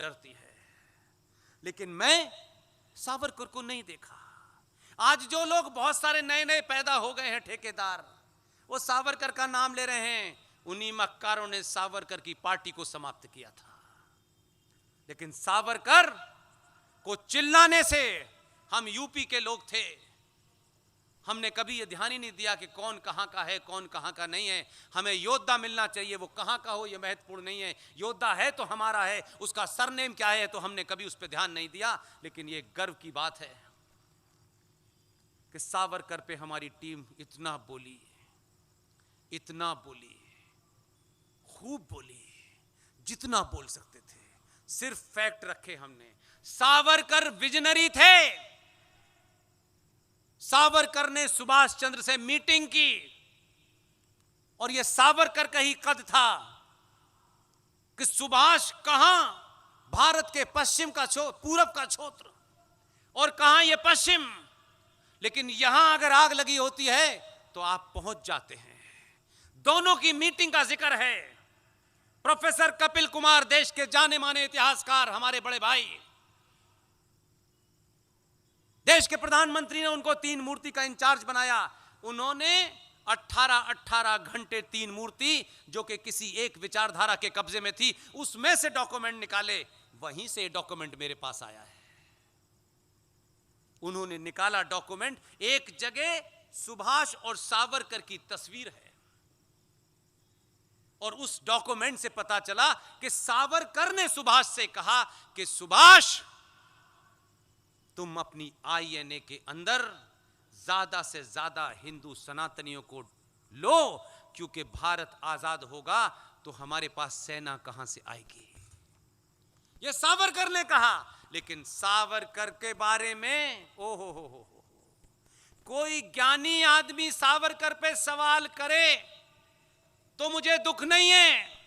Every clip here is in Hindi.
डरती है। लेकिन मैं सावरकर को नहीं देखा। आज जो लोग बहुत सारे नए नए पैदा हो गए हैं ठेकेदार, वो सावरकर का नाम ले रहे हैं। उन्हीं मक्कारों ने सावरकर की पार्टी को समाप्त किया था। लेकिन सावरकर को चिल्लाने से हम यूपी के लोग थे, हमने कभी यह ध्यान ही नहीं दिया कि कौन कहां का है, कौन कहां का नहीं है। हमें योद्धा मिलना चाहिए, वो कहां का हो यह महत्वपूर्ण नहीं है। योद्धा है तो हमारा है, उसका सरनेम क्या है तो हमने कभी उस पर ध्यान नहीं दिया। लेकिन यह गर्व की बात है कि सावरकर पे हमारी टीम इतना बोली, इतना बोली, खूब बोली, जितना बोल सकते थे। सिर्फ फैक्ट रखे हमने। सावरकर विजनरी थे। सावरकर ने सुभाष चंद्र से मीटिंग की और यह सावरकर का ही कद था कि सुभाष कहां भारत के पश्चिम का पूरब का क्षेत्र और कहां यह पश्चिम, लेकिन यहां अगर आग लगी होती है तो आप पहुंच जाते हैं। दोनों की मीटिंग का जिक्र है। प्रोफेसर कपिल कुमार, देश के जाने माने इतिहासकार, हमारे बड़े भाई, देश के प्रधानमंत्री ने उनको 3 मूर्ति का इंचार्ज बनाया। उन्होंने 18 घंटे 3 मूर्ति, जो कि किसी एक विचारधारा के कब्जे में थी, उसमें से डॉक्यूमेंट निकाले। वहीं से डॉक्यूमेंट मेरे पास आया है। उन्होंने निकाला डॉक्यूमेंट, एक जगह सुभाष और सावरकर की तस्वीर है और उस डॉक्यूमेंट से पता चला कि सावरकर ने सुभाष से कहा कि सुभाष, तुम अपनी आईएनए के अंदर ज्यादा से ज्यादा हिंदू सनातनियों को लो, क्योंकि भारत आजाद होगा तो हमारे पास सेना कहां से आएगी। यह सावरकर ने कहा। लेकिन सावरकर के बारे में हो कोई ज्ञानी आदमी सावरकर पे सवाल करे तो मुझे दुख नहीं है,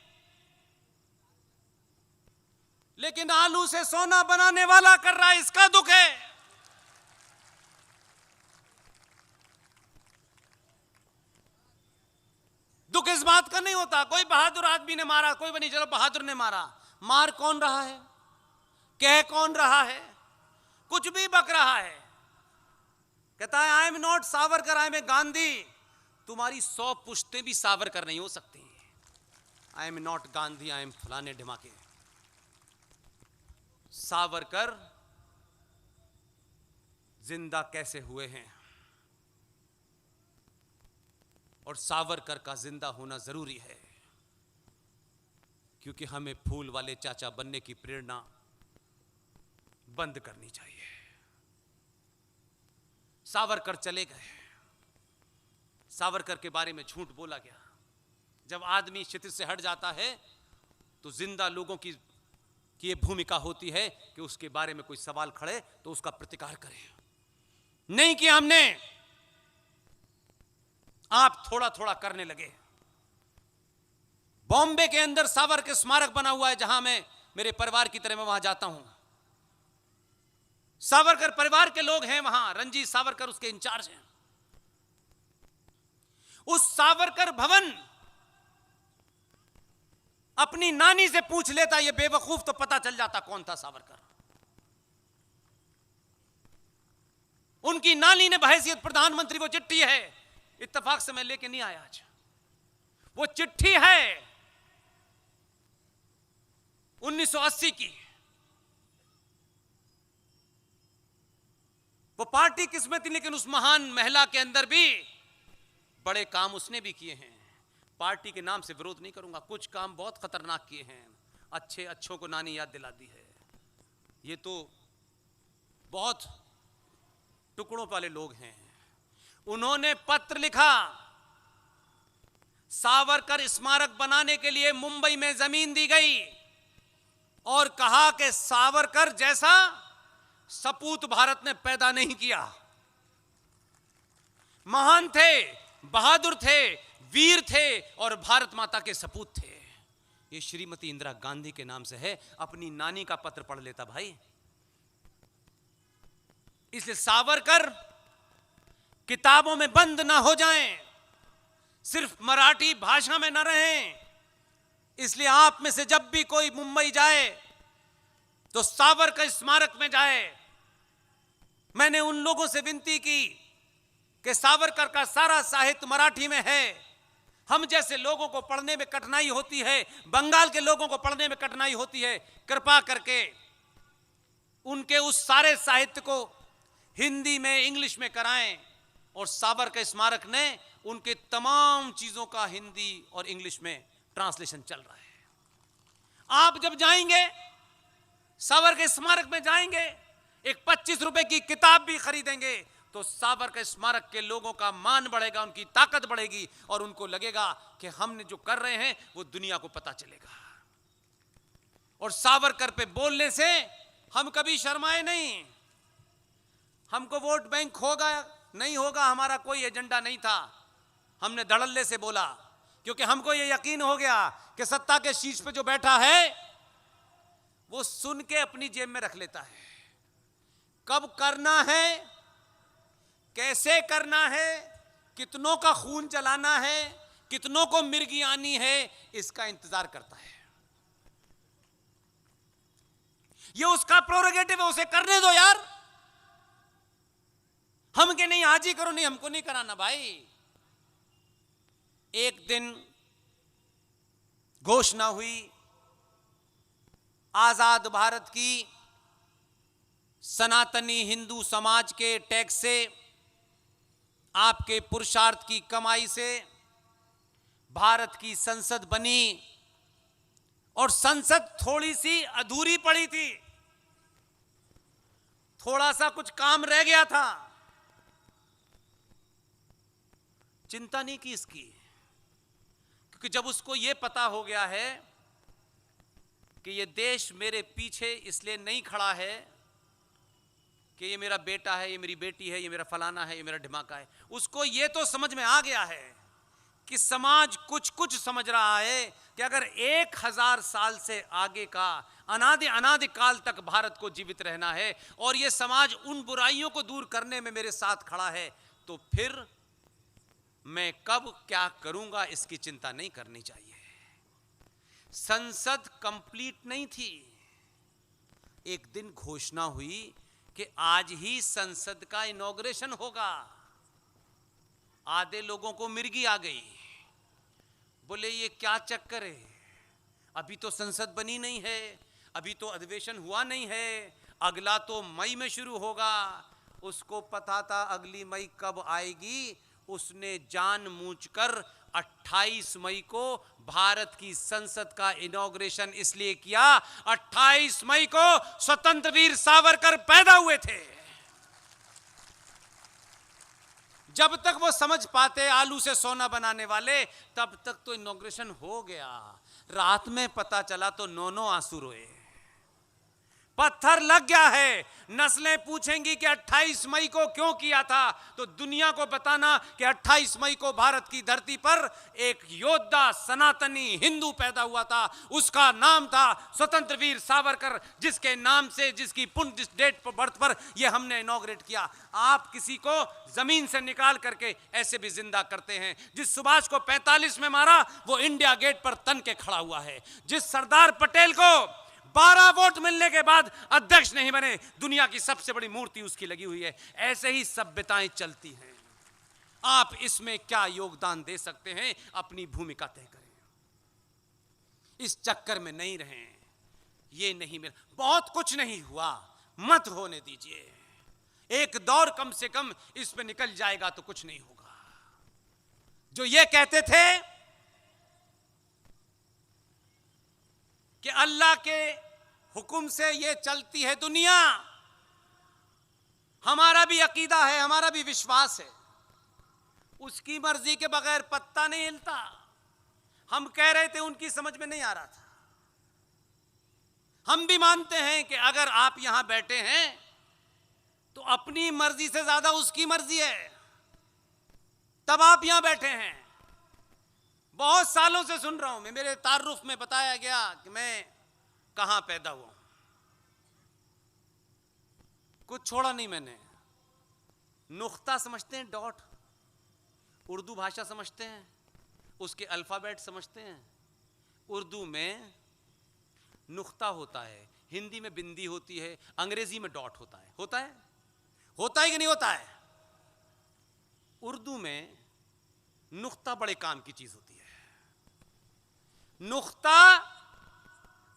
लेकिन आलू से सोना बनाने वाला कर रहा है, इसका दुख है। दुख इस बात का नहीं होता कोई बहादुर आदमी ने मारा, कोई बनी चलो बहादुर ने मारा। मार कौन रहा है, कह कौन रहा है, कुछ भी बक रहा है। कहता है I am not Savarkar, I am a Gandhi. तुम्हारी 100 पुश्तें भी सावरकर नहीं हो सकती। I am not Gandhi, I am फलाने ढिमाके। सावरकर जिंदा कैसे हुए हैं और सावरकर का जिंदा होना जरूरी है, क्योंकि हमें फूल वाले चाचा बनने की प्रेरणा बंद करनी चाहिए। सावरकर चले गए, सावरकर के बारे में झूठ बोला गया। जब आदमी क्षितिज से हट जाता है तो जिंदा लोगों की ये भूमिका होती है कि उसके बारे में कोई सवाल खड़े तो उसका प्रतिकार करें। नहीं कि हमने, आप थोड़ा थोड़ा करने लगे। बॉम्बे के अंदर सावरकर स्मारक बना हुआ है, जहां मैं मेरे परिवार की तरह मैं वहां जाता हूं। सावरकर परिवार के लोग हैं वहां, रणजीत सावरकर उसके इंचार्ज हैं। उस सावरकर भवन अपनी नानी से पूछ लेता ये बेवकूफ तो पता चल जाता कौन था सावरकर। उनकी नानी ने बहैसियत प्रधानमंत्री, वो चिट्ठी है, इत्तेफाक से मैं लेके नहीं आया आज, वो चिट्ठी है 1980 की। वो पार्टी किसमें थी, लेकिन उस महान महिला के अंदर भी बड़े काम उसने भी किए हैं। पार्टी के नाम से विरोध नहीं करूंगा, कुछ काम बहुत खतरनाक किए हैं। अच्छों को नानी याद दिला दी है। ये तो बहुत टुकड़ों वाले लोग हैं। उन्होंने पत्र लिखा, सावरकर स्मारक बनाने के लिए मुंबई में जमीन दी गई और कहा कि सावरकर जैसा सपूत भारत ने पैदा नहीं किया। महान थे, बहादुर थे, वीर थे और भारत माता के सपूत थे। ये श्रीमती इंदिरा गांधी के नाम से है। अपनी नानी का पत्र पढ़ लेता भाई। इसलिए सावरकर किताबों में बंद ना हो जाएं, सिर्फ मराठी भाषा में ना रहें। इसलिए आप में से जब भी कोई मुंबई जाए तो सावरकर स्मारक में जाए। मैंने उन लोगों से विनती की कि सावरकर का सारा साहित्य मराठी में है, हम जैसे लोगों को पढ़ने में कठिनाई होती है, बंगाल के लोगों को पढ़ने में कठिनाई होती है, कृपा करके उनके उस सारे साहित्य को हिंदी में, इंग्लिश में कराएं। और सावरकर स्मारक ने उनके तमाम चीजों का हिंदी और इंग्लिश में ट्रांसलेशन चल रहा है। आप जब जाएंगे, सावरकर स्मारक में जाएंगे, एक 25 रुपए की किताब भी खरीदेंगे तो सावरकर स्मारक के लोगों का मान बढ़ेगा, उनकी ताकत बढ़ेगी और उनको लगेगा कि हमने जो कर रहे हैं वो दुनिया को पता चलेगा। और सावरकर पे बोलने से हम कभी शर्माए नहीं। हमको वोट बैंक होगा नहीं होगा, हमारा कोई एजेंडा नहीं था। हमने धड़ल्ले से बोला क्योंकि हमको ये यकीन हो गया कि सत्ता के शीर्ष पे जो बैठा है वो सुन के अपनी जेब में रख लेता है। कब करना है, कैसे करना है, कितनों का खून जलाना है, कितनों को मिर्गी आनी है, इसका इंतजार करता है। ये उसका प्रोरोगेटिव है, उसे करने दो यार। हम के नहीं, आज ही करो, नहीं हमको नहीं कराना भाई। एक दिन घोषणा हुई आजाद भारत की, सनातनी हिंदू समाज के टैक्स से, आपके पुरुषार्थ की कमाई से भारत की संसद बनी। और संसद थोड़ी सी अधूरी पड़ी थी, थोड़ा सा कुछ काम रह गया था। चिंता नहीं की इसकी, क्योंकि जब उसको यह पता हो गया है कि ये देश मेरे पीछे इसलिए नहीं खड़ा है कि ये मेरा बेटा है, ये मेरी बेटी है, ये मेरा फलाना है, ये मेरा ढिमाका है, उसको ये तो समझ में आ गया है कि समाज कुछ कुछ समझ रहा है कि अगर 1000 साल से आगे का अनादि काल तक भारत को जीवित रहना है और ये समाज उन बुराइयों को दूर करने में मेरे साथ खड़ा है, तो फिर मैं कब क्या करूंगा इसकी चिंता नहीं करनी चाहिए। संसद कंप्लीट नहीं थी, एक दिन घोषणा हुई कि आज ही संसद का इनॉग्रेशन होगा। आधे लोगों को मिर्गी आ गई, बोले ये क्या चक्कर है, अभी तो संसद बनी नहीं है, अभी तो अधिवेशन हुआ नहीं है, अगला तो मई में शुरू होगा। उसको पता था अगली मई कब आएगी, उसने जानबूझकर 28 मई को भारत की संसद का इनॉग्रेशन इसलिए किया, 28 मई को स्वतंत्र वीर सावरकर पैदा हुए थे। जब तक वो समझ पाते आलू से सोना बनाने वाले, तब तक तो इनॉग्रेशन हो गया। रात में पता चला तो 9 आंसू रोए। पत्थर लग गया है। नस्लें पूछेंगी कि 28 मई को क्यों किया था, तो दुनिया को बताना कि 28 मई को भारत की धरती पर एक योद्धा सनातनी हिंदू पैदा हुआ था। उसका नाम था स्वतंत्र वीर सावरकर, जिसके नाम से, जिसकी पुण्य जिस डेट पर बर्थ पर यह हमने इनॉग्रेट किया। आप किसी को जमीन से निकाल करके ऐसे भी जिंदा करते हैं। जिस सुभाष को 45 में मारा वो इंडिया गेट पर तन के खड़ा हुआ है। जिस सरदार पटेल को 12 वोट मिलने के बाद अध्यक्ष नहीं बने, दुनिया की सबसे बड़ी मूर्ति उसकी लगी हुई है। ऐसे ही सभ्यताएं चलती हैं। आप इसमें क्या योगदान दे सकते हैं, अपनी भूमिका तय करें। इस चक्कर में नहीं रहें, ये नहीं मिला, बहुत कुछ नहीं हुआ, मत होने दीजिए। एक दौर कम से कम इस पे निकल जाएगा तो कुछ नहीं होगा। जो ये कहते थे कि अल्लाह के हुक्म से ये चलती है दुनिया, हमारा भी अकीदा है, हमारा भी विश्वास है। उसकी मर्जी के बगैर पत्ता नहीं हिलता। हम कह रहे थे, उनकी समझ में नहीं आ रहा था। हम भी मानते हैं कि अगर आप यहां बैठे हैं तो अपनी मर्जी से ज्यादा उसकी मर्जी है, तब आप यहां बैठे हैं। बहुत सालों से सुन रहा हूं मैं, मेरे तारुफ में बताया गया कि मैं कहां पैदा हुआ हूं। कुछ छोड़ा नहीं मैंने। नुक्ता समझते हैं, डॉट, उर्दू भाषा समझते हैं, उसके अल्फाबेट समझते हैं। उर्दू में नुक्ता होता है, हिंदी में बिंदी होती है, अंग्रेजी में डॉट होता है। होता है, होता है कि नहीं होता है? उर्दू में नुक्ता बड़े काम की चीज होती है। नुक्ता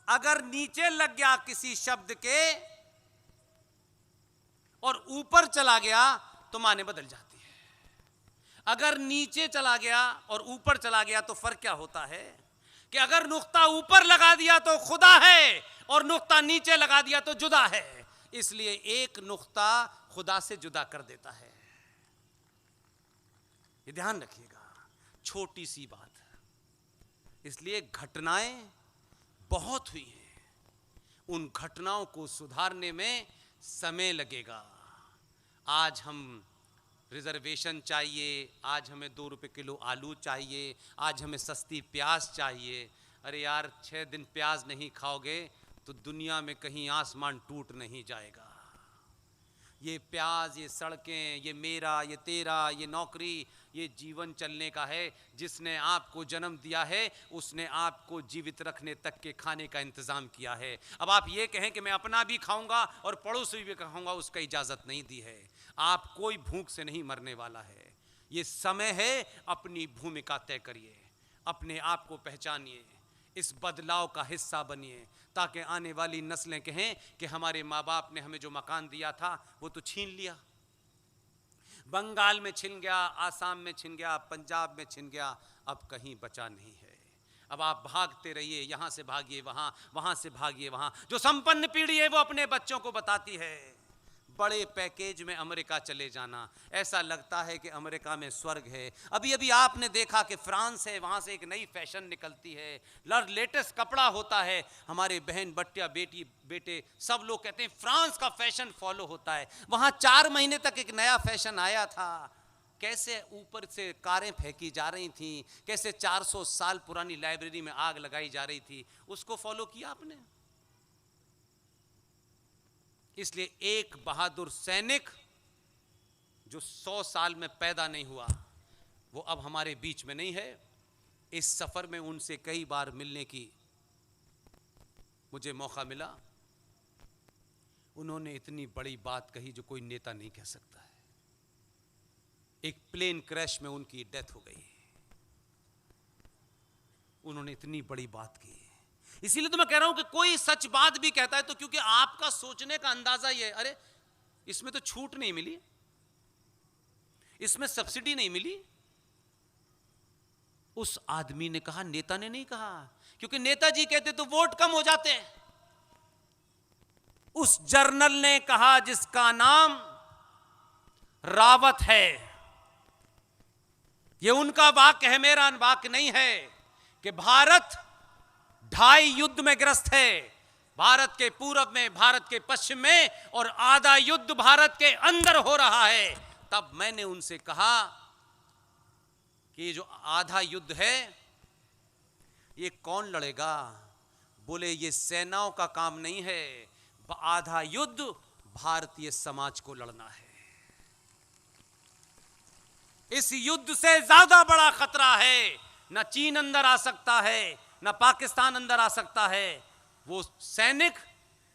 अगर नीचे लग गया किसी शब्द के और ऊपर चला गया तो माने बदल जाती है। अगर नीचे चला गया और ऊपर चला गया तो फर्क क्या होता है कि अगर नुक्ता ऊपर लगा दिया तो खुदा है और नुक्ता नीचे लगा दिया तो जुदा है। इसलिए एक नुक्ता खुदा से जुदा कर देता है। ये ध्यान रखिएगा, छोटी सी बात है। इसलिए घटनाएं बहुत हुई हैं, उन घटनाओं को सुधारने में समय लगेगा। आज हम रिजर्वेशन चाहिए, आज हमें 2 रुपए किलो आलू चाहिए, आज हमें सस्ती प्याज चाहिए। अरे यार, 6 दिन प्याज नहीं खाओगे तो दुनिया में कहीं आसमान टूट नहीं जाएगा। ये प्याज, ये सड़कें, ये मेरा, ये तेरा, ये नौकरी, ये जीवन चलने का है। जिसने आपको जन्म दिया है उसने आपको जीवित रखने तक के खाने का इंतजाम किया है। अब आप ये कहें कि मैं अपना भी खाऊंगा और पड़ोसी भी खाऊंगा, उसका इजाजत नहीं दी है। आप कोई भूख से नहीं मरने वाला है। ये समय है, अपनी भूमिका तय करिए, अपने आप को पहचानिए, इस बदलाव का हिस्सा बनिए, ताकि आने वाली नस्लें कहें कि हमारे माँ बाप ने हमें जो मकान दिया था वो तो छीन लिया। बंगाल में छिन गया, आसाम में छिन गया, पंजाब में छिन गया, अब कहीं बचा नहीं है। अब आप भागते रहिए, यहाँ से भागिए वहाँ, वहाँ से भागिए वहाँ। जो संपन्न पीढ़ी है वो अपने बच्चों को बताती है बड़े पैकेज में अमेरिका चले जाना। ऐसा लगता है कि अमेरिका में स्वर्ग है। अभी अभी आपने देखा कि फ्रांस है, वहाँ से एक नई फैशन निकलती है, लेटेस्ट कपड़ा होता है। हमारे बहन बट्टिया, बेटी बेटे सब लोग कहते हैं फ्रांस का फैशन फॉलो होता है। वहाँ 4 महीने तक एक नया फैशन आया था। कैसे ऊपर से कारें फेंकी जा रही थी, कैसे 400 साल पुरानी लाइब्रेरी में आग लगाई जा रही थी, उसको फॉलो किया आपने। इसलिए एक बहादुर सैनिक जो 100 साल में पैदा नहीं हुआ वो अब हमारे बीच में नहीं है। इस सफर में उनसे कई बार मिलने की मुझे मौका मिला। उन्होंने इतनी बड़ी बात कही जो कोई नेता नहीं कह सकता है। एक प्लेन क्रैश में उनकी डेथ हो गई, उन्होंने इतनी बड़ी बात की। इसीलिए तो मैं कह रहा हूं कि कोई सच बात भी कहता है तो क्योंकि आपका सोचने का अंदाजा ये है, अरे इसमें तो छूट नहीं मिली, इसमें सब्सिडी नहीं मिली। उस आदमी ने कहा, नेता ने नहीं कहा, क्योंकि नेताजी कहते तो वोट कम हो जाते। उस जर्नल ने कहा जिसका नाम रावत है। यह उनका वाक्य है, मेरा वाक्य नहीं है, कि भारत 2.5 युद्ध में ग्रस्त है। भारत के पूरब में, भारत के पश्चिम में, और आधा युद्ध भारत के अंदर हो रहा है। तब मैंने उनसे कहा कि ये जो आधा युद्ध है ये कौन लड़ेगा? बोले ये सेनाओं का काम नहीं है, आधा युद्ध भारतीय समाज को लड़ना है। इस युद्ध से ज्यादा बड़ा खतरा है। न चीन अंदर आ सकता है, न पाकिस्तान अंदर आ सकता है। वो सैनिक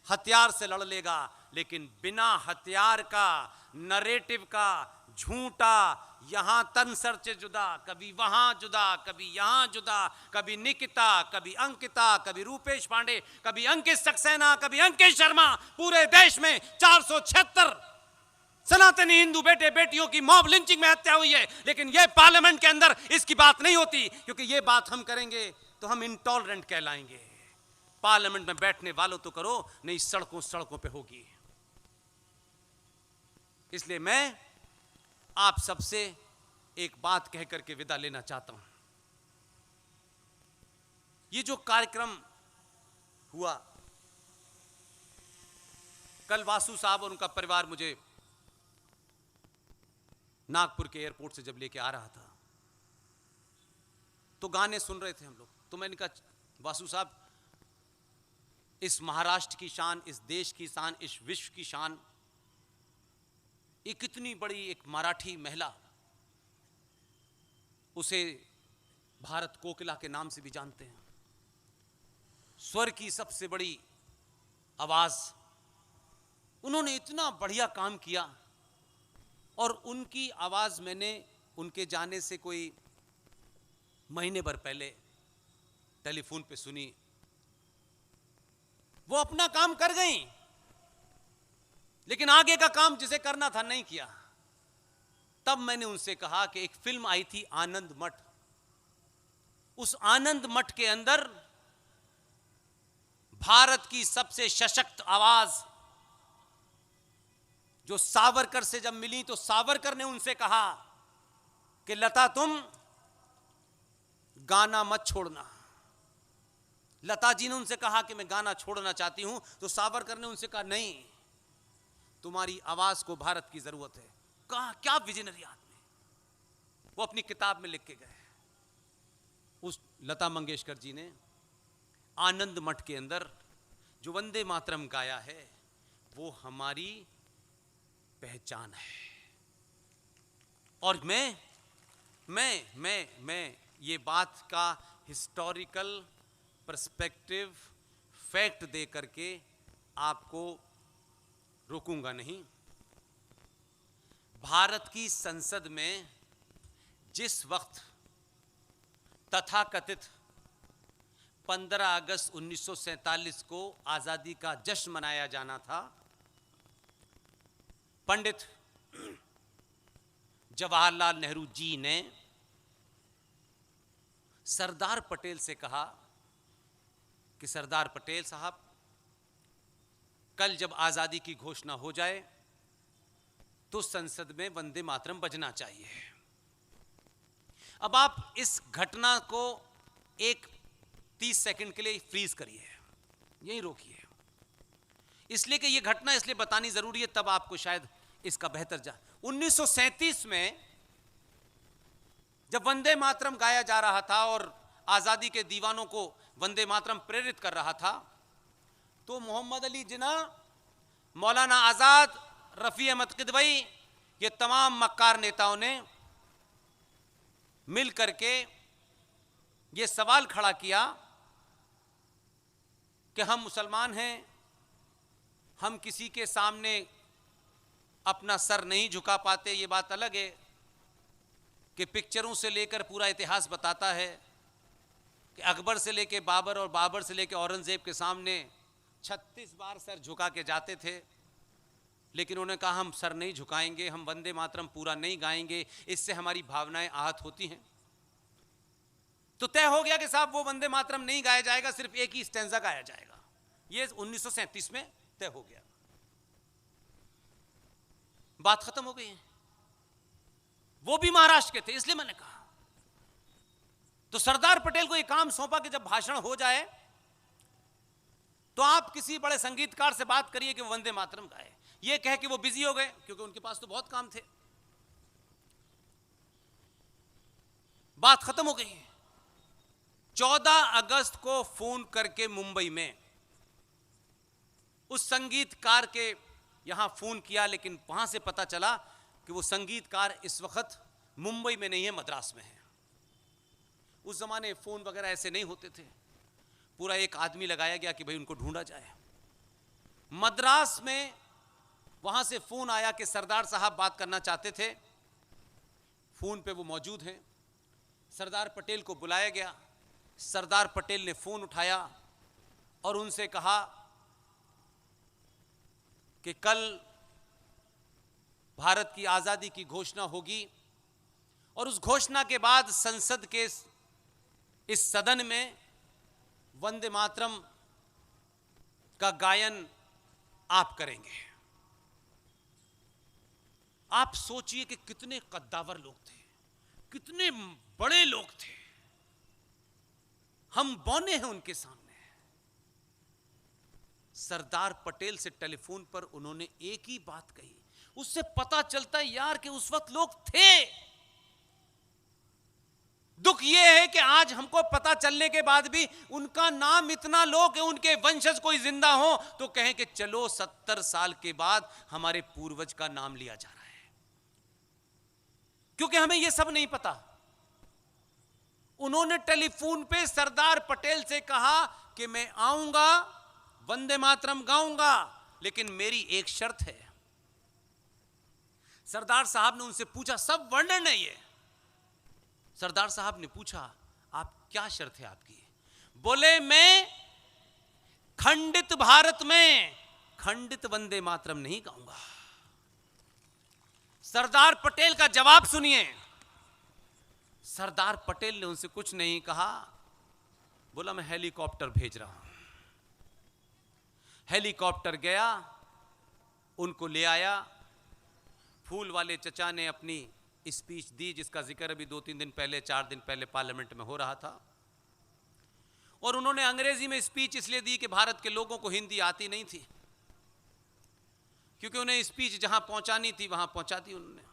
हथियार से लड़ लेगा, लेकिन बिना हथियार का, नरेटिव का, झूठा, यहां तनसर से जुदा, कभी वहां जुदा, कभी यहां जुदा, कभी निकिता, कभी अंकिता, कभी रूपेश पांडे, कभी अंकित सक्सेना, कभी अंकित शर्मा। पूरे देश में 476 सनातनी हिंदू बेटे बेटियों की मॉब लिंचिंग में हत्या हुई है, लेकिन यह पार्लियामेंट के अंदर इसकी बात नहीं होती, क्योंकि यह बात हम करेंगे तो हम इंटॉलरेंट कहलाएंगे। पार्लियामेंट में बैठने वालों तो करो, नहीं सड़कों सड़कों पे होगी। इसलिए मैं आप सबसे एक बात कह करके विदा लेना चाहता हूं। ये जो कार्यक्रम हुआ, कल वासु साहब और उनका परिवार मुझे नागपुर के एयरपोर्ट से जब लेके आ रहा था तो गाने सुन रहे थे हम लोग। तो मैंने कहा, वासु साहब, इस महाराष्ट्र की शान, इस देश की शान, इस विश्व की शान, एक इतनी बड़ी एक मराठी महिला, उसे भारत कोकिला के नाम से भी जानते हैं। स्वर की सबसे बड़ी आवाज, उन्होंने इतना बढ़िया काम किया। और उनकी आवाज मैंने उनके जाने से कोई महीने भर पहले टेलीफोन पे सुनी। वो अपना काम कर गई, लेकिन आगे का काम जिसे करना था नहीं किया। तब मैंने उनसे कहा कि एक फिल्म आई थी आनंद मठ, उस आनंद मठ के अंदर भारत की सबसे सशक्त आवाज जो सावरकर से जब मिली, तो सावरकर ने उनसे कहा कि लता तुम गाना मत छोड़ना। लता जी ने उनसे कहा कि मैं गाना छोड़ना चाहती हूं, तो सावरकर ने उनसे कहा नहीं, तुम्हारी आवाज को भारत की जरूरत है। कहा क्या विजनरी आदमी, वो अपनी किताब में लिख के गए। उस लता मंगेशकर जी ने आनंद मठ के अंदर जो वंदे मातरम गाया है, वो हमारी पहचान है। और मैं ये बात का हिस्टोरिकल पर्सपेक्टिव फैक्ट दे करके आपको रोकूंगा नहीं। भारत की संसद में जिस वक्त तथाकथित 15 अगस्त 1947 को आजादी का जश्न मनाया जाना था, पंडित जवाहरलाल नेहरू जी ने सरदार पटेल से कहा कि सरदार पटेल साहब, कल जब आजादी की घोषणा हो जाए तो संसद में वंदे मातरम बजना चाहिए। अब आप इस घटना को एक 30 सेकंड के लिए फ्रीज करिए, यहीं रोकिए, इसलिए कि यह घटना इसलिए बतानी जरूरी है, तब आपको शायद इसका बेहतर 1937 में जब वंदे मातरम गाया जा रहा था और आजादी के दीवानों को वंदे मातरम प्रेरित कर रहा था, तो मोहम्मद अली जिन्ना, मौलाना आजाद, रफी अहमद किदवई, ये तमाम मक्कार नेताओं ने मिल करके ये सवाल खड़ा किया कि हम मुसलमान हैं, हम किसी के सामने अपना सर नहीं झुका पाते। ये बात अलग है कि पिक्चरों से लेकर पूरा इतिहास बताता है कि अकबर से लेकर बाबर और बाबर से लेकर औरंगजेब के सामने 36 बार सर झुका के जाते थे, लेकिन उन्होंने कहा हम सर नहीं झुकाएंगे, हम वंदे मातरम पूरा नहीं गाएंगे, इससे हमारी भावनाएं आहत होती हैं। तो तय हो गया कि साहब वो वंदे मातरम नहीं गाया जाएगा, सिर्फ एक ही स्टैंजा गाया जाएगा। ये 1937 में तय हो गया, बात खत्म हो गई है। वो भी महाराष्ट्र के थे, इसलिए मैंने कहा। तो सरदार पटेल को एक काम सौंपा कि जब भाषण हो जाए तो आप किसी बड़े संगीतकार से बात करिए कि वो वंदे मातरम गाए। ये कह के वो बिजी हो गए, क्योंकि उनके पास तो बहुत काम थे। बात खत्म हो गई। 14 अगस्त को फोन करके मुंबई में उस संगीतकार के यहां फोन किया, लेकिन वहां से पता चला कि वो संगीतकार इस वक्त मुंबई में नहीं है, मद्रास में है। उस जमाने फोन वगैरह ऐसे नहीं होते थे। पूरा एक आदमी लगाया गया कि भाई उनको ढूंढा जाए। मद्रास में वहां से फोन आया कि सरदार साहब बात करना चाहते थे। फोन पे वो मौजूद हैं। सरदार पटेल को बुलाया गया। सरदार पटेल ने फोन उठाया और उनसे कहा कि कल भारत की आजादी की घोषणा होगी और उस घोषणा के बाद संसद के इस सदन में वंदे मातरम का गायन आप करेंगे। आप सोचिए कि कितने कद्दावर लोग थे, कितने बड़े लोग थे। हम बौने हैं उनके सामने। सरदार पटेल से टेलीफोन पर उन्होंने एक ही बात कही। उससे पता चलता है यार कि उस वक्त लोग थे। दुख यह है कि आज हमको पता चलने के बाद भी उनका नाम इतना लो कि उनके वंशज कोई जिंदा हो तो कहें कि चलो 70 साल के बाद हमारे पूर्वज का नाम लिया जा रहा है, क्योंकि हमें यह सब नहीं पता। उन्होंने टेलीफोन पे सरदार पटेल से कहा कि मैं आऊंगा वंदे मातरम गाऊंगा, लेकिन मेरी एक शर्त है। सरदार साहब ने उनसे पूछा, सब वर्णन है ये। सरदार साहब ने पूछा, आप क्या शर्त है आपकी? बोले, मैं खंडित भारत में खंडित वंदे मातरम नहीं गाऊंगा। सरदार पटेल का जवाब सुनिए। सरदार पटेल ने उनसे कुछ नहीं कहा, बोला, मैं हेलीकॉप्टर भेज रहा हूं। हेलीकॉप्टर गया, उनको ले आया। फूल वाले चचा ने अपनी स्पीच दी, जिसका जिक्र अभी 2-3 दिन पहले, 4 दिन पहले पार्लियामेंट में हो रहा था। और उन्होंने अंग्रेजी में स्पीच इसलिए दी कि भारत के लोगों को हिंदी आती नहीं थी, क्योंकि उन्हें स्पीच जहां पहुंचानी थी वहां पहुंचा दी उन्होंने।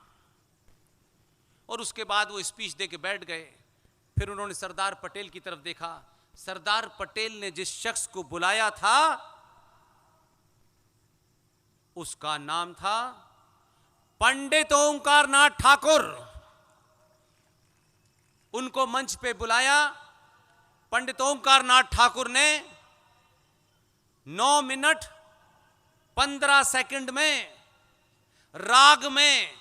और उसके बाद वो स्पीच दे के बैठ गए। फिर उन्होंने सरदार पटेल की तरफ देखा। सरदार पटेल ने जिस शख्स को बुलाया था उसका नाम था पंडित ओंकारनाथ ठाकुर। उनको मंच पे बुलाया। पंडित ओंकारनाथ ठाकुर ने 9 मिनट 15 सेकंड में राग में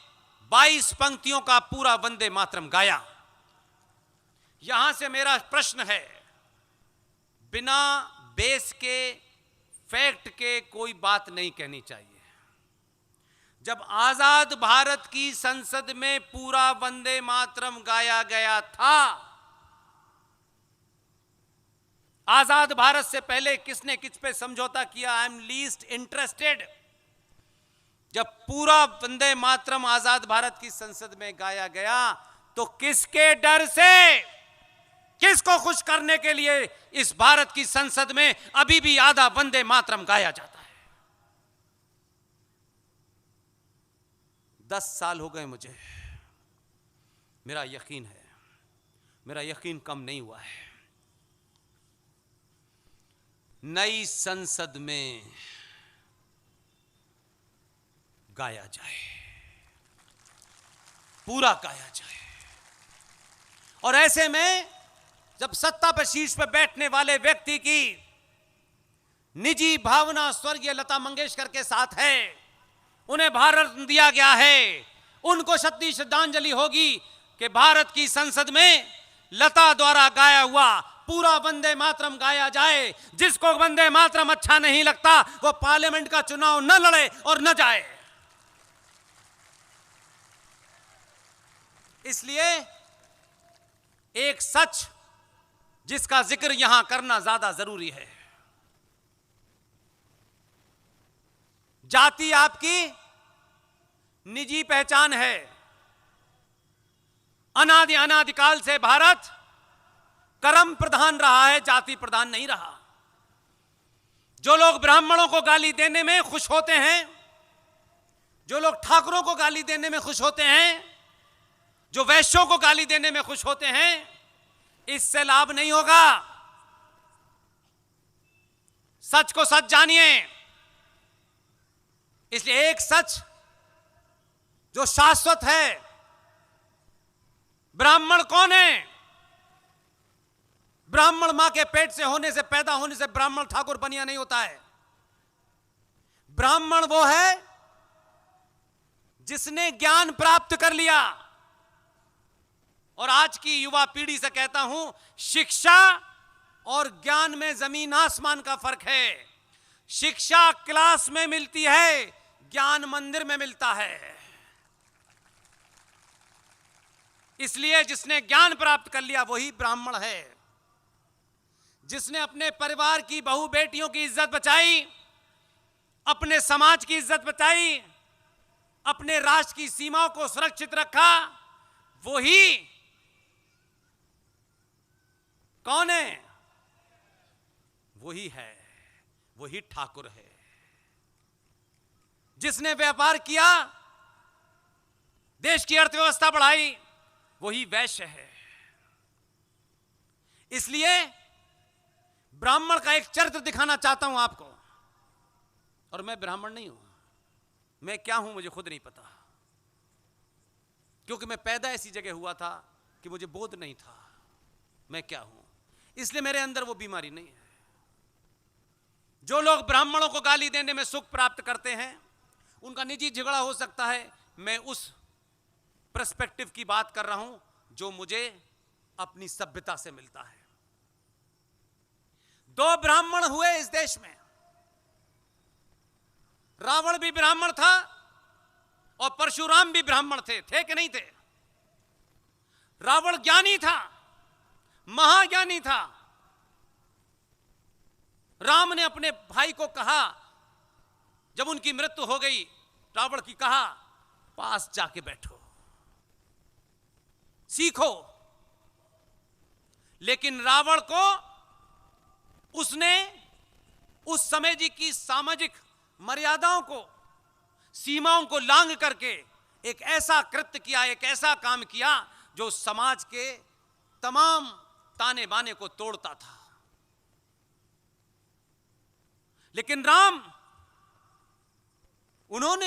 22 पंक्तियों का पूरा वंदे मातरम गाया। यहां से मेरा प्रश्न है, बिना बेस के, फैक्ट के कोई बात नहीं कहनी चाहिए। जब आजाद भारत की संसद में पूरा वंदे मातरम गाया गया था, आजाद भारत से पहले किसने किस पे समझौता किया? I am least interested. जब पूरा वंदे मातरम आजाद भारत की संसद में गाया गया तो किसके डर से, किसको खुश करने के लिए इस भारत की संसद में अभी भी आधा वंदे मातरम गाया जाता है? 10 साल हो गए मुझे, मेरा यकीन है, मेरा यकीन कम नहीं हुआ है। नई संसद में गाया जाए, पूरा गाया जाए। और ऐसे में जब सत्ता पर शीर्ष पर बैठने वाले व्यक्ति की निजी भावना स्वर्गीय लता मंगेशकर के साथ है, उन्हें भारत दिया गया है, उनको सच्ची श्रद्धांजलि होगी कि भारत की संसद में लता द्वारा गाया हुआ पूरा वंदे मातरम गाया जाए। जिसको वंदे मातरम अच्छा नहीं लगता वो पार्लियामेंट का चुनाव न लड़े और न जाए। इसलिए एक सच जिसका जिक्र यहां करना ज्यादा जरूरी है। जाति आपकी निजी पहचान है। अनादिकाल से भारत कर्म प्रधान रहा है, जाति प्रधान नहीं रहा। जो लोग ब्राह्मणों को गाली देने में खुश होते हैं, जो लोग ठाकुरों को गाली देने में खुश होते हैं, जो वैश्यों को गाली देने में खुश होते हैं, इससे लाभ नहीं होगा। सच को सच जानिए। इसलिए एक सच जो शाश्वत है, ब्राह्मण कौन है? ब्राह्मण मां के पेट से होने से, पैदा होने से ब्राह्मण ठाकुर बनिया नहीं होता है। ब्राह्मण वो है जिसने ज्ञान प्राप्त कर लिया। और आज की युवा पीढ़ी से कहता हूं, शिक्षा और ज्ञान में जमीन आसमान का फर्क है। शिक्षा क्लास में मिलती है, ज्ञान मंदिर में मिलता है। इसलिए जिसने ज्ञान प्राप्त कर लिया वही ब्राह्मण है। जिसने अपने परिवार की बहू बेटियों की इज्जत बचाई, अपने समाज की इज्जत बचाई, अपने राष्ट्र की सीमाओं को सुरक्षित रखा, वही कौन है? वही है, वही ठाकुर है। जिसने व्यापार किया, देश की अर्थव्यवस्था बढ़ाई, वही वैश्य है। इसलिए ब्राह्मण का एक चरित्र दिखाना चाहता हूं आपको। और मैं ब्राह्मण नहीं हूं, मैं क्या हूं मुझे खुद नहीं पता, क्योंकि मैं पैदा ऐसी जगह हुआ था कि मुझे बोध नहीं था मैं क्या हूं। इसलिए मेरे अंदर वो बीमारी नहीं है। जो लोग ब्राह्मणों को गाली देने में सुख प्राप्त करते हैं, उनका निजी झगड़ा हो सकता है। मैं उस पर्सपेक्टिव की बात कर रहा हूं जो मुझे अपनी सभ्यता से मिलता है। 2 ब्राह्मण हुए इस देश में। रावण भी ब्राह्मण था और परशुराम भी ब्राह्मण थे कि नहीं थे? रावण ज्ञानी था, महाज्ञानी था। राम ने अपने भाई को कहा, जब उनकी मृत्यु हो गई, रावण की कहा, पास जाके बैठो, सीखो। लेकिन रावण को उसने उस समय जी की सामाजिक मर्यादाओं को, सीमाओं को लांघ करके एक ऐसा कृत्य किया, एक ऐसा काम किया जो समाज के तमाम ताने बाने को तोड़ता था। लेकिन राम, उन्होंने